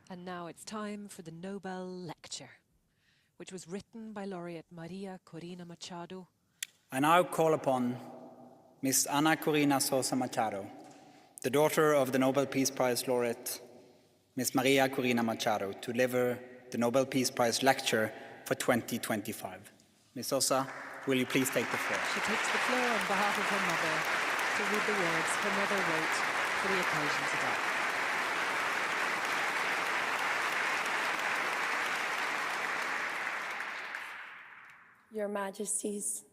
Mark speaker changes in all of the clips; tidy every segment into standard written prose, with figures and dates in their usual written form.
Speaker 1: And now it's time for the Nobel Lecture, which was written by laureate María Corina Machado.
Speaker 2: I now call upon Ms. Ana Corina Sosa Machado, the daughter of the Nobel Peace Prize laureate Ms. María Corina Machado, to deliver the Nobel Peace Prize Lecture for 2025. Ms. Sosa, will you please take the floor?
Speaker 1: She takes the floor on behalf of her mother to read the words her mother wrote for the occasion today.
Speaker 3: Your Majesties,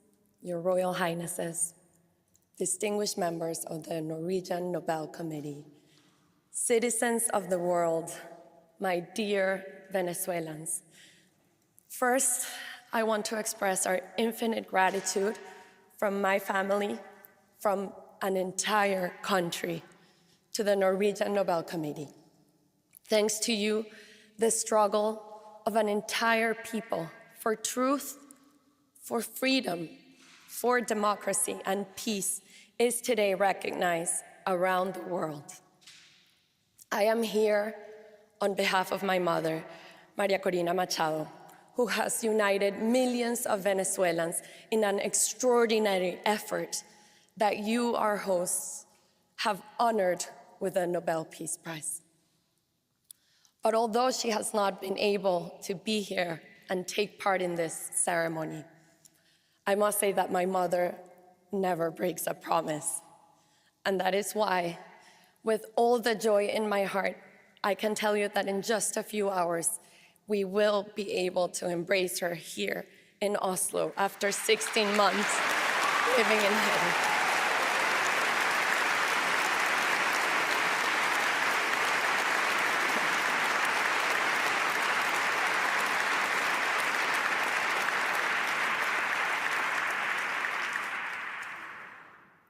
Speaker 3: Your Royal Highnesses, distinguished members of the Norwegian Nobel Committee, citizens of the world, my dear Venezuelans. First, I want to express our infinite gratitude from my family, from an entire country, to the Norwegian Nobel Committee. Thanks to you, the struggle of an entire people for truth, for freedom, for democracy and peace is today recognized around the world. I am here on behalf of my mother, María Corina Machado, who has united millions of Venezuelans in an extraordinary effort that you, our hosts, have honored with the Nobel Peace Prize. But although she has not been able to be here and take part in this ceremony, I must say that my mother never breaks a promise. And that is why, with all the joy in my heart, I can tell you that in just a few hours, we will be able to embrace her here in Oslo after 16 months living in heaven.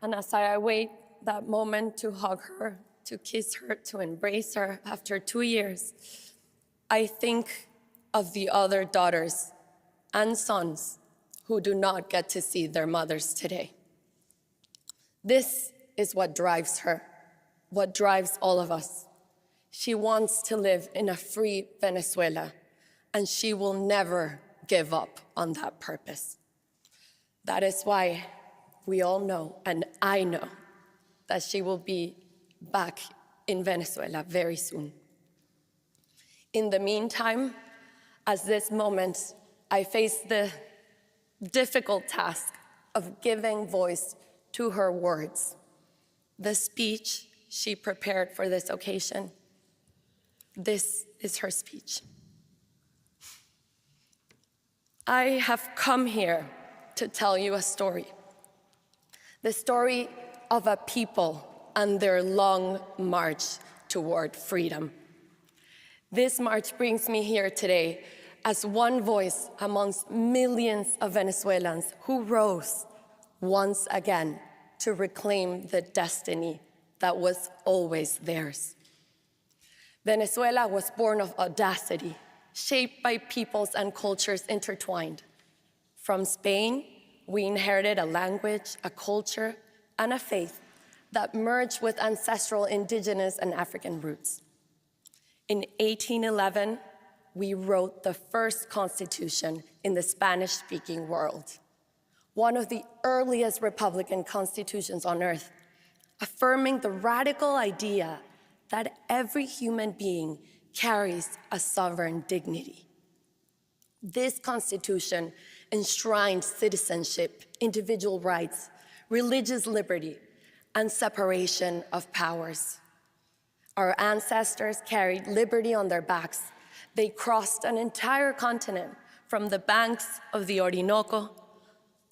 Speaker 3: And as I await that moment to hug her, to kiss her, to embrace her after 2 years, I think of the other daughters and sons who do not get to see their mothers today. This is what drives her, what drives all of us. She wants to live in a free Venezuela, and she will never give up on that purpose. That is why we all know, and I know, that she will be back in Venezuela very soon. In the meantime, at this moment, I face the difficult task of giving voice to her words. The speech she prepared for this occasion. This is her speech. I have come here to tell you a story. The story of a people and their long march toward freedom. This march brings me here today as one voice amongst millions of Venezuelans who rose once again to reclaim the destiny that was always theirs. Venezuela was born of audacity, shaped by peoples and cultures intertwined. From Spain, we inherited a language, a culture, and a faith that merged with ancestral indigenous and African roots. In 1811, we wrote the first constitution in the Spanish-speaking world, one of the earliest republican constitutions on earth, affirming the radical idea that every human being carries a sovereign dignity. This constitution enshrined citizenship, individual rights, religious liberty, and separation of powers. Our ancestors carried liberty on their backs. They crossed an entire continent from the banks of the Orinoco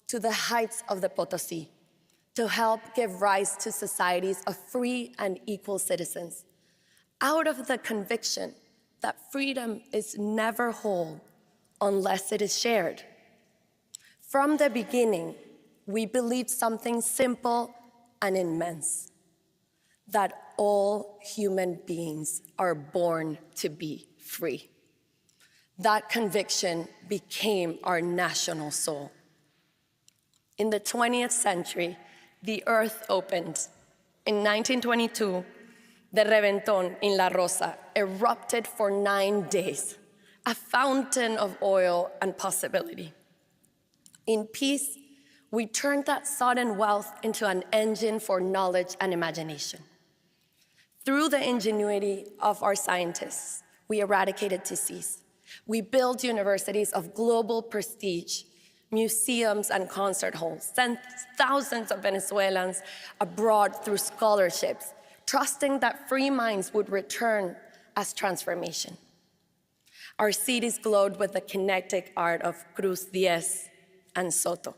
Speaker 3: to the heights of the Potosí to help give rise to societies of free and equal citizens, out of the conviction that freedom is never whole unless it is shared. From the beginning, we believed something simple and immense, that all human beings are born to be free. That conviction became our national soul. In the 20th century, the earth opened. In 1922, The reventón in La Rosa erupted for 9 days, a fountain of oil and possibility. In peace, we turned that sudden wealth into an engine for knowledge and imagination. Through the ingenuity of our scientists, we eradicated disease. We built universities of global prestige, museums and concert halls, sent thousands of Venezuelans abroad through scholarships, trusting that free minds would return as transformation. Our cities glowed with the kinetic art of Cruz Diez and Soto.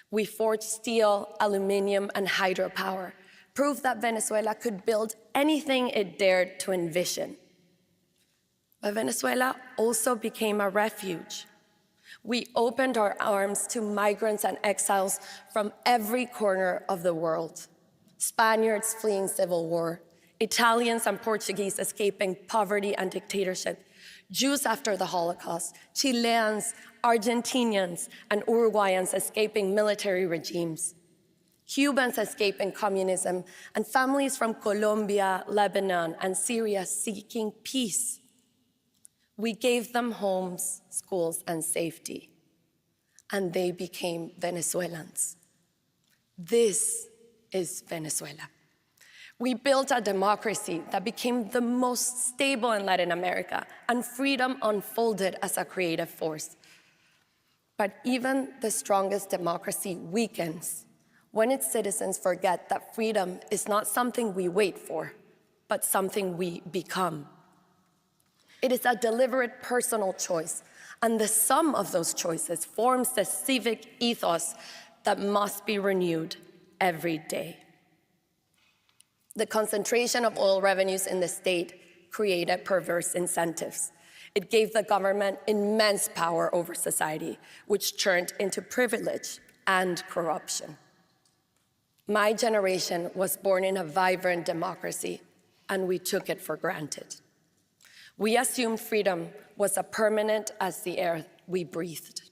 Speaker 3: We forged steel, aluminum, and hydropower, proof that Venezuela could build anything it dared to envision. But Venezuela also became a refuge. We opened our arms to migrants and exiles from every corner of the world. Spaniards fleeing civil war, Italians and Portuguese escaping poverty and dictatorship, Jews after the Holocaust, Chileans, Argentinians, and Uruguayans escaping military regimes, Cubans escaping communism, and families from Colombia, Lebanon, and Syria seeking peace. We gave them homes, schools, and safety, and they became Venezuelans. This is Venezuela. We built a democracy that became the most stable in Latin America, and freedom unfolded as a creative force. But even the strongest democracy weakens when its citizens forget that freedom is not something we wait for, but something we become. It is a deliberate personal choice, and the sum of those choices forms the civic ethos that must be renewed every day. The concentration of oil revenues in the state created perverse incentives. It gave the government immense power over society, which turned into privilege and corruption. My generation was born in a vibrant democracy, and we took it for granted. We assumed freedom was as permanent as the air we breathed.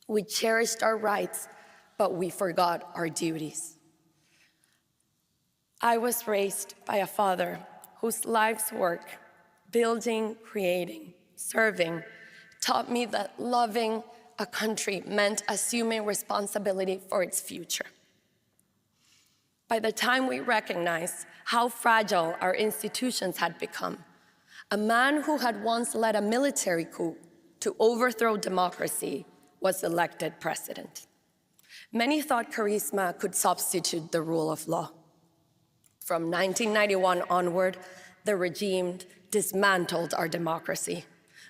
Speaker 3: We cherished our rights, but we forgot our duties. I was raised by a father whose life's work, building, creating, serving, taught me that loving a country meant assuming responsibility for its future. By the time we recognized how fragile our institutions had become, a man who had once led a military coup to overthrow democracy was elected president. Many thought charisma could substitute the rule of law. From 1991 onward, the regime dismantled our democracy,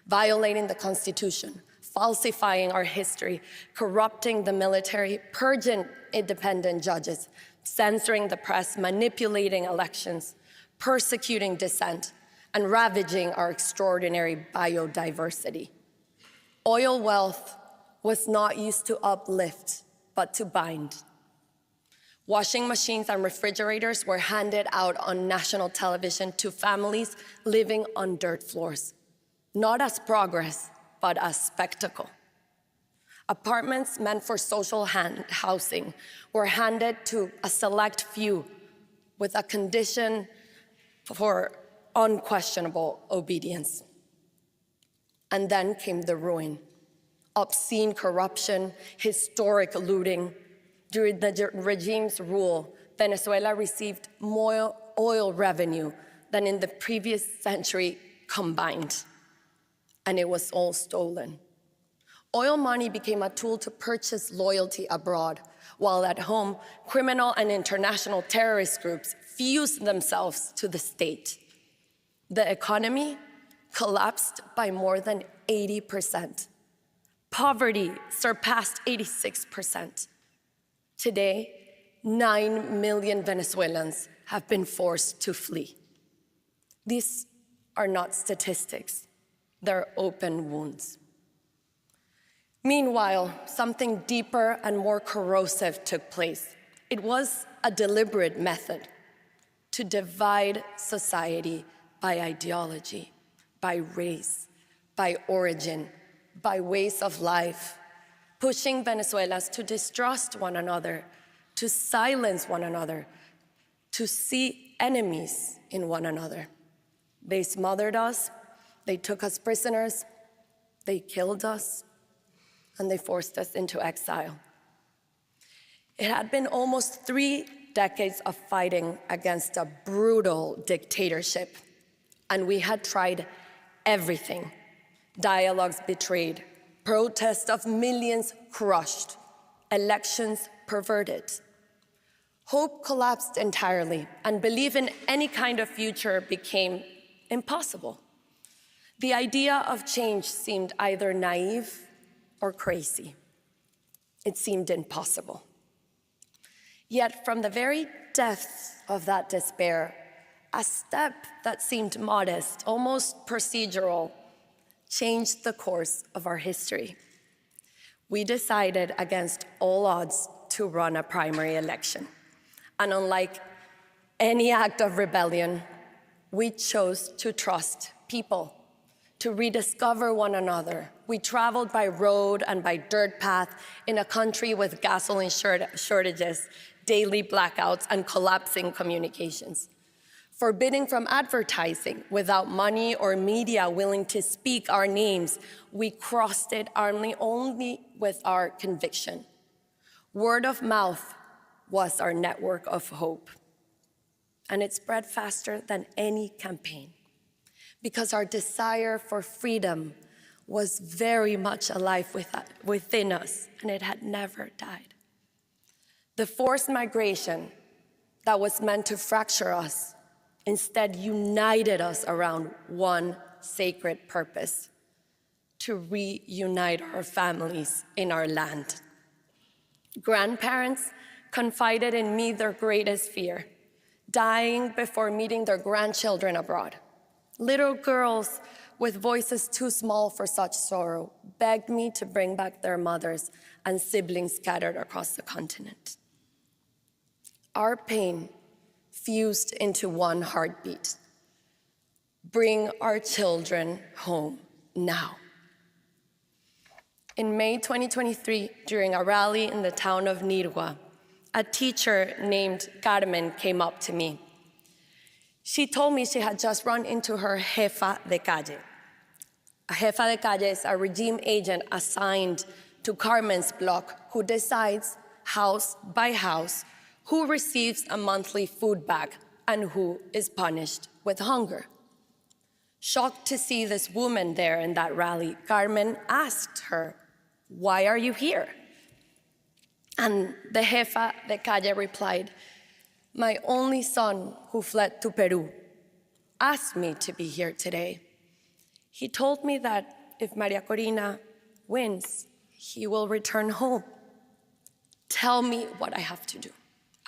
Speaker 3: violating the Constitution, falsifying our history, corrupting the military, purging independent judges, censoring the press, manipulating elections, persecuting dissent, and ravaging our extraordinary biodiversity. Oil wealth was not used to uplift, but to bind. Washing machines and refrigerators were handed out on national television to families living on dirt floors, not as progress, but as spectacle. Apartments meant for social housing were handed to a select few with a condition for unquestionable obedience. And then came the ruin, obscene corruption, historic looting. During the regime's rule, Venezuela received more oil revenue than in the previous century combined, and it was all stolen. Oil money became a tool to purchase loyalty abroad, while at home, criminal and international terrorist groups fused themselves to the state. The economy collapsed by more than 80%. Poverty surpassed 86%. Today, 9 million Venezuelans have been forced to flee. These are not statistics, they're open wounds. Meanwhile, something deeper and more corrosive took place. It was a deliberate method to divide society by ideology, by race, by origin, by ways of life, pushing Venezuelans to distrust one another, to silence one another, to see enemies in one another. They smothered us, they took us prisoners, they killed us, and they forced us into exile. It had been almost 3 decades of fighting against a brutal dictatorship, and we had tried everything. Dialogues betrayed, protests of millions crushed, elections perverted. Hope collapsed entirely, and belief in any kind of future became impossible. The idea of change seemed either naive or crazy. It seemed impossible. Yet from the very depths of that despair, a step that seemed modest, almost procedural, changed the course of our history. We decided against all odds to run a primary election. And unlike any act of rebellion, we chose to trust people, to rediscover one another. We traveled by road and by dirt path in a country with gasoline shortages, daily blackouts, and collapsing communications. Forbidding from advertising, without money or media willing to speak our names, we crossed it only with our conviction. Word of mouth was our network of hope. And it spread faster than any campaign, because our desire for freedom was very much alive within us, and it had never died. The forced migration that was meant to fracture us instead united us around one sacred purpose: to reunite our families in our land. Grandparents confided in me their greatest fear: dying before meeting their grandchildren abroad. Little girls with voices too small for such sorrow begged me to bring back their mothers and siblings scattered across the continent. Our pain fused into one heartbeat: bring our children home now. In May 2023, during a rally in the town of Nirgua, a teacher named Carmen came up to me. She told me she had just run into her jefa de calle. A jefa de calle is a regime agent assigned to Carmen's block who decides, house by house, who receives a monthly food bag and who is punished with hunger. Shocked to see this woman there in that rally, Carmen asked her, "Why are you here?" And the jefa de calle replied, "My only son, who fled to Peru, asked me to be here today. He told me that if María Corina wins, he will return home. Tell me what I have to do.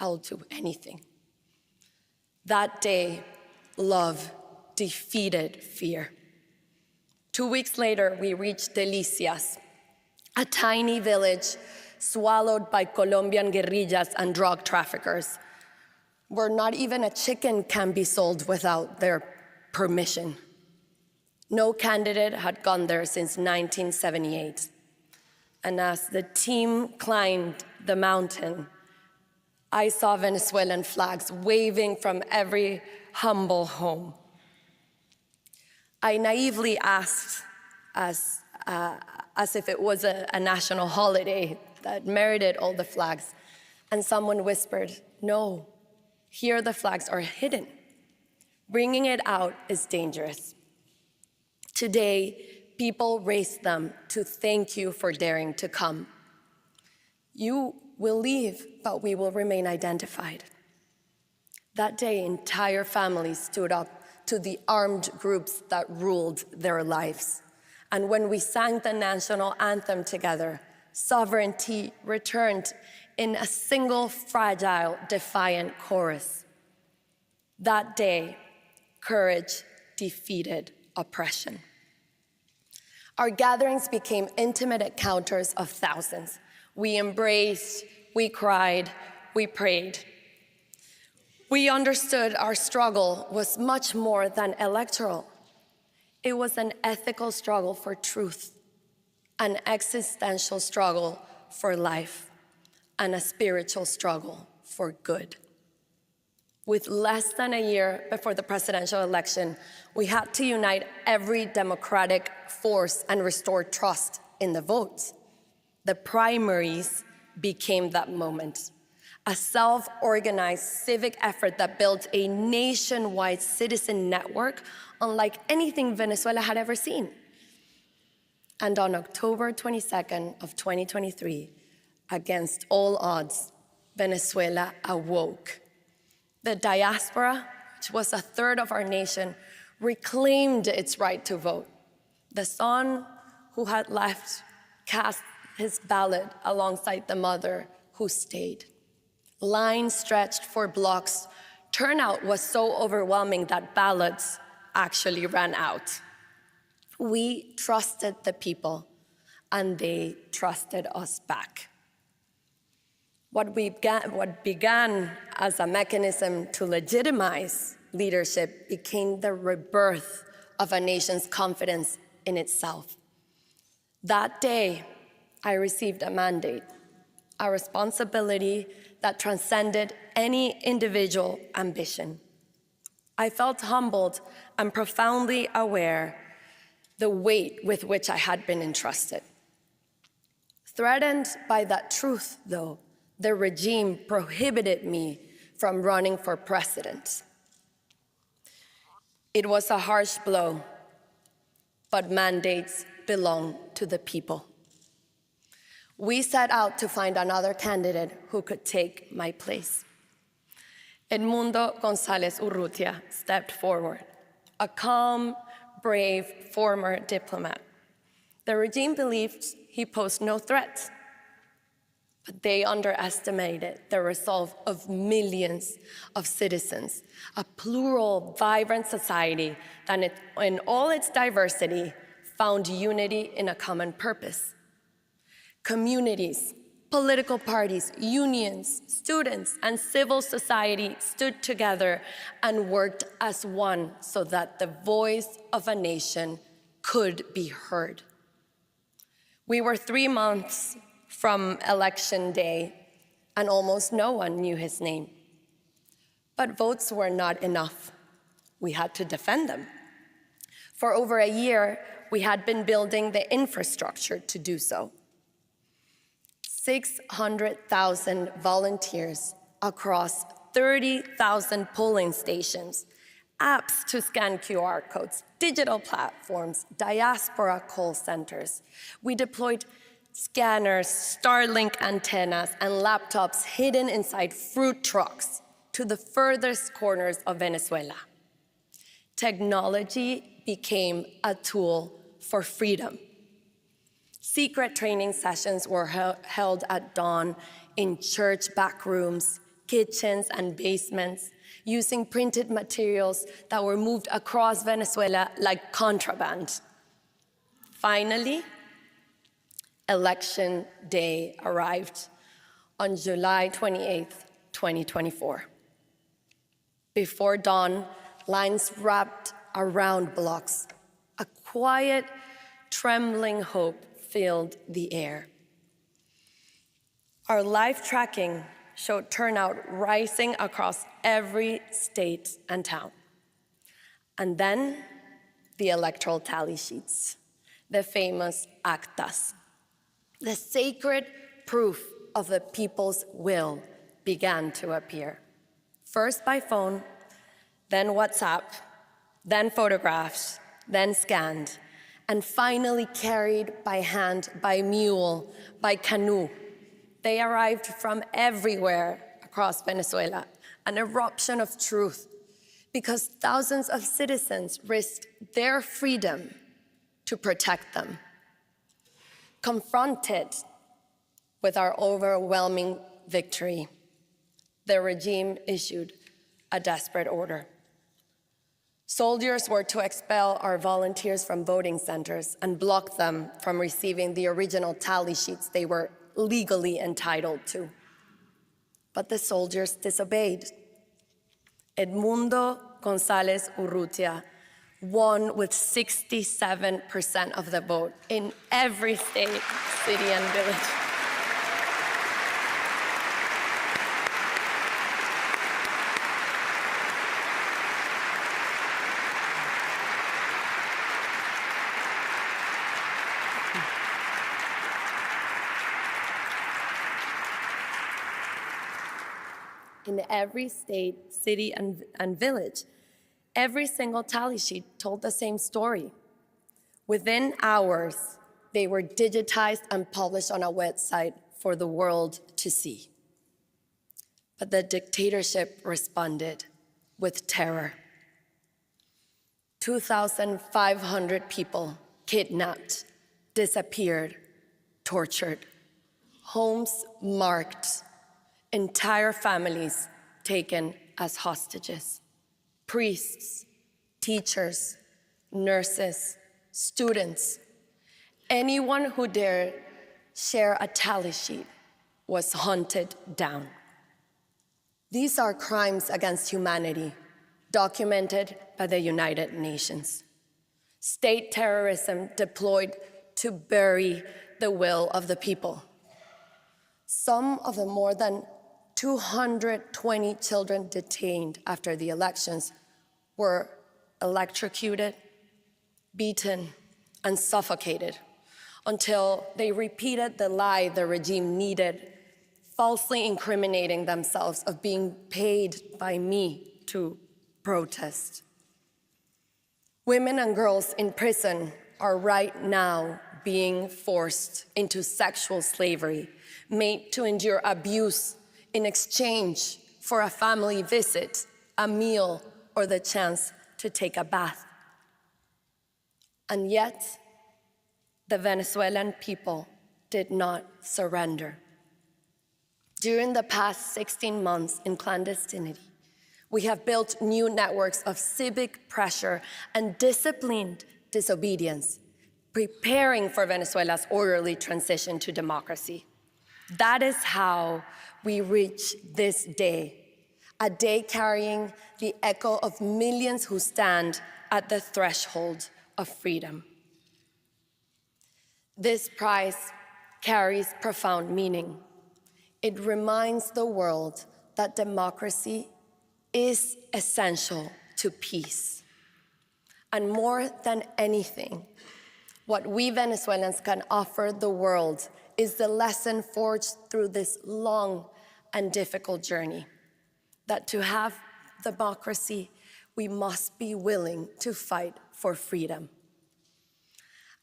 Speaker 3: I'll do anything." That day, love defeated fear. 2 weeks later, we reached Delicias, a tiny village swallowed by Colombian guerrillas and drug traffickers, where not even a chicken can be sold without their permission. No candidate had gone there since 1978. And as the team climbed the mountain, I saw Venezuelan flags waving from every humble home. I naively asked, as if it was a national holiday that merited all the flags, and someone whispered, "No, here the flags are hidden. Bringing it out is dangerous." Today, people raise them to thank you for daring to come. You will leave, but we will remain identified. That day, entire families stood up to the armed groups that ruled their lives. And when we sang the national anthem together, sovereignty returned in a single fragile, defiant chorus. That day, courage defeated oppression. Our gatherings became intimate encounters of thousands. We embraced, we cried, we prayed. We understood our struggle was much more than electoral. It was an ethical struggle for truth, an existential struggle for life, and a spiritual struggle for good. With less than a year before the presidential election, we had to unite every democratic force and restore trust in the vote. The primaries became that moment, a self-organized civic effort that built a nationwide citizen network unlike anything Venezuela had ever seen. And on October 22nd of 2023, against all odds, Venezuela awoke. The diaspora, which was a third of our nation, reclaimed its right to vote. The son who had left cast his ballot alongside the mother who stayed. Lines stretched for blocks. Turnout was so overwhelming that ballots actually ran out. We trusted the people, and they trusted us back. What began as a mechanism to legitimize leadership became the rebirth of a nation's confidence in itself. That day, I received a mandate, a responsibility that transcended any individual ambition. I felt humbled and profoundly aware the weight with which I had been entrusted. Threatened by that truth, though, the regime prohibited me from running for president. It was a harsh blow, but mandates belong to the people. We set out to find another candidate who could take my place. Edmundo González Urrutia stepped forward, a calm, brave former diplomat. The regime believed he posed no threat, but they underestimated the resolve of millions of citizens, a plural, vibrant society that in all its diversity found unity in a common purpose. Communities, political parties, unions, students, and civil society stood together and worked as one so that the voice of a nation could be heard. We were 3 months from election day, and almost no one knew his name. But votes were not enough. We had to defend them. For over a year, we had been building the infrastructure to do so. 600,000 volunteers across 30,000 polling stations, apps to scan QR codes, digital platforms, diaspora call centers. We deployed scanners, Starlink antennas, and laptops hidden inside fruit trucks to the furthest corners of Venezuela. Technology became a tool for freedom. Secret training sessions were held at dawn in church back rooms, kitchens, and basements, using printed materials that were moved across Venezuela like contraband. Finally, Election Day arrived on July 28th, 2024. Before dawn, lines wrapped around blocks. A quiet, trembling hope filled the air. Our live tracking showed turnout rising across every state and town. And then the electoral tally sheets, the famous actas. The sacred proof of the people's will began to appear. First by phone, then WhatsApp, then photographs, then scanned, and finally carried by hand, by mule, by canoe. They arrived from everywhere across Venezuela, an eruption of truth, because thousands of citizens risked their freedom to protect them. Confronted with our overwhelming victory, the regime issued a desperate order. Soldiers were to expel our volunteers from voting centers and block them from receiving the original tally sheets they were legally entitled to. But the soldiers disobeyed. Edmundo González Urrutia won with 67% of the vote in every state, city, and village. in every state, city, and village. Every single tally sheet told the same story. Within hours, they were digitized and published on a website for the world to see. But the dictatorship responded with terror. 2,500 people kidnapped, disappeared, tortured, homes marked, entire families taken as hostages, priests, teachers, nurses, students, anyone who dared share a tally sheet was hunted down. These are crimes against humanity, documented by the United Nations. State terrorism deployed to bury the will of the people. Some of the more than 220 children detained after the elections were electrocuted, beaten, and suffocated until they repeated the lie the regime needed, falsely incriminating themselves of being paid by me to protest. Women and girls in prison are right now being forced into sexual slavery, made to endure abuse in exchange for a family visit, a meal, or the chance to take a bath. And yet, the Venezuelan people did not surrender. During the past 16 months in clandestinity, we have built new networks of civic pressure and disciplined disobedience, preparing for Venezuela's orderly transition to democracy. That is how we reach this day, a day carrying the echo of millions who stand at the threshold of freedom. This prize carries profound meaning. It reminds the world that democracy is essential to peace. And more than anything, what we Venezuelans can offer the world is the lesson forged through this long and difficult journey, that to have democracy, we must be willing to fight for freedom.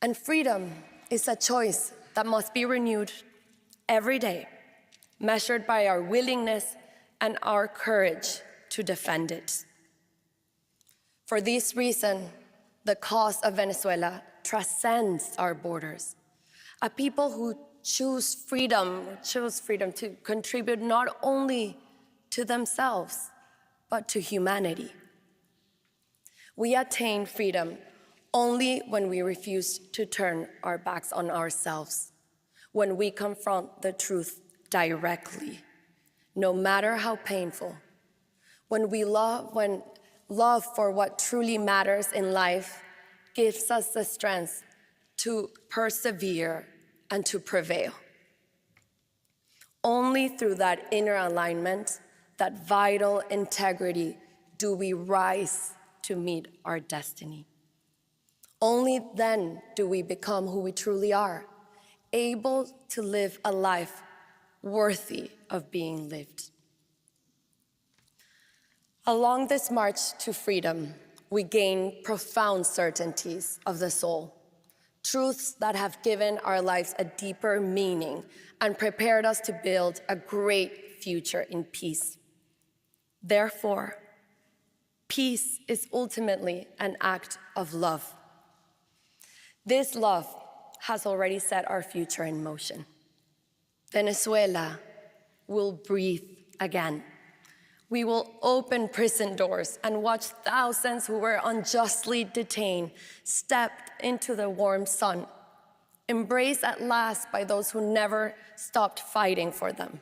Speaker 3: And freedom is a choice that must be renewed every day, measured by our willingness and our courage to defend it. For this reason, the cause of Venezuela transcends our borders. A people who choose freedom to contribute not only to themselves, but to humanity. We attain freedom only when we refuse to turn our backs on ourselves, when we confront the truth directly, no matter how painful, when love for what truly matters in life gives us the strength to persevere and to prevail. Only through that inner alignment, that vital integrity, do we rise to meet our destiny. Only then do we become who we truly are, able to live a life worthy of being lived. Along this march to freedom, we gain profound certainties of the soul, truths that have given our lives a deeper meaning and prepared us to build a great future in peace. Therefore, peace is ultimately an act of love. This love has already set our future in motion. Venezuela will breathe again. We will open prison doors and watch thousands who were unjustly detained step into the warm sun, embraced at last by those who never stopped fighting for them.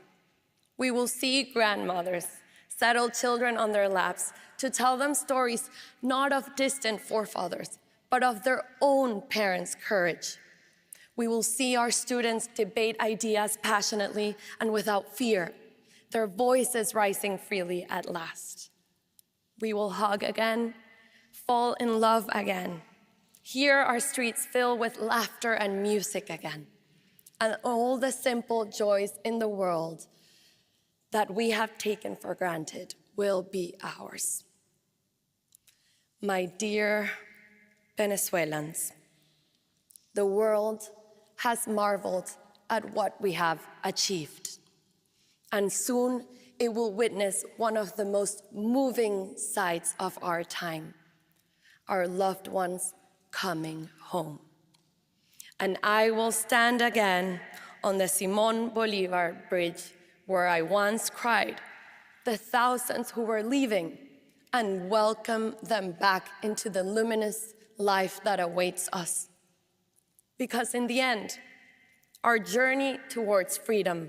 Speaker 3: We will see grandmothers settle children on their laps to tell them stories not of distant forefathers, but of their own parents' courage. We will see our students debate ideas passionately and without fear, their voices rising freely at last. We will hug again, fall in love again, hear our streets fill with laughter and music again, and all the simple joys in the world that we have taken for granted will be ours. My dear Venezuelans, the world has marveled at what we have achieved, and soon it will witness one of the most moving sights of our time, our loved ones coming home. And I will stand again on the Simón Bolívar Bridge where I once cried the thousands who were leaving and welcome them back into the luminous life that awaits us. Because in the end, our journey towards freedom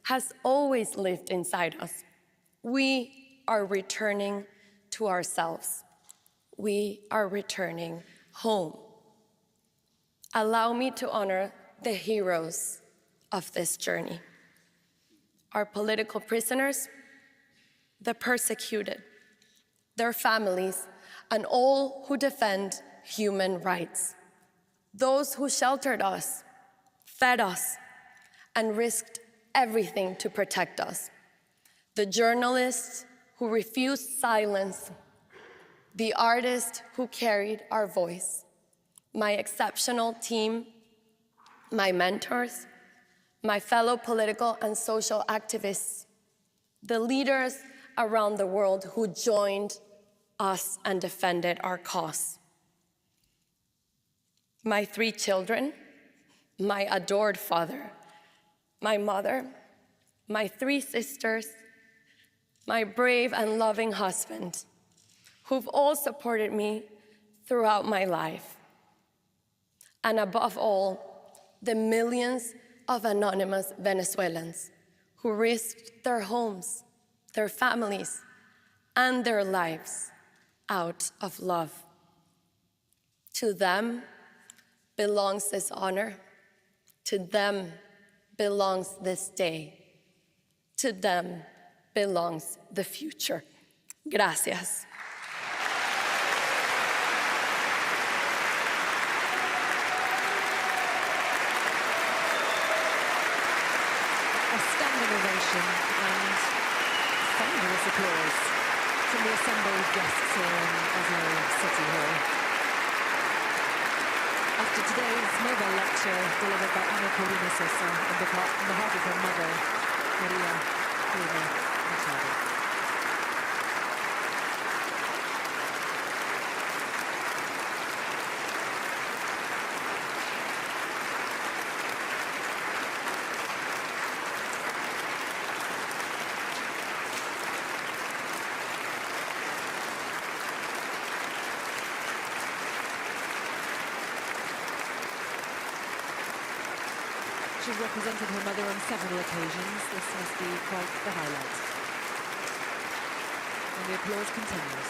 Speaker 3: has always lived inside us. We are returning to ourselves. We are returning home. Allow me to honor the heroes of this journey. Our political prisoners, the persecuted, their families, and all who defend human rights. Those who sheltered us, fed us, and risked everything to protect us. The journalists who refused silence, the artists who carried our voice, my exceptional team, my mentors, my fellow political and social activists, the leaders around the world who joined us and defended our cause. My 3 children, my adored father, my mother, my 3 sisters, my brave and loving husband, who've all supported me throughout my life. And above all, the millions of anonymous Venezuelans who risked their homes, their families, and their lives out of love. To them belongs this honor. To them belongs this day. To them belongs the future. Gracias.
Speaker 1: Ovation and thunderous applause from the assembled guests here in Oslo City Hall. After today's Nobel lecture delivered by Ana Corina Sosa on behalf of her mother, María Corina Machado. She's represented her mother on several occasions. This must be quite the highlight. And the applause continues.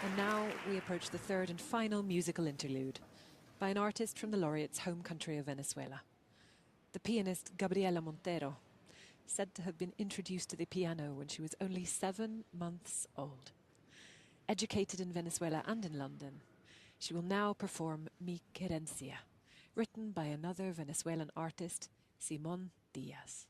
Speaker 1: And now we approach the third and final musical interlude by an artist from the laureate's home country of Venezuela. The pianist Gabriela Montero, said to have been introduced to the piano when she was only 7 months old. Educated in Venezuela and in London, she will now perform Mi Querencia, written by another Venezuelan artist, Simón Díaz.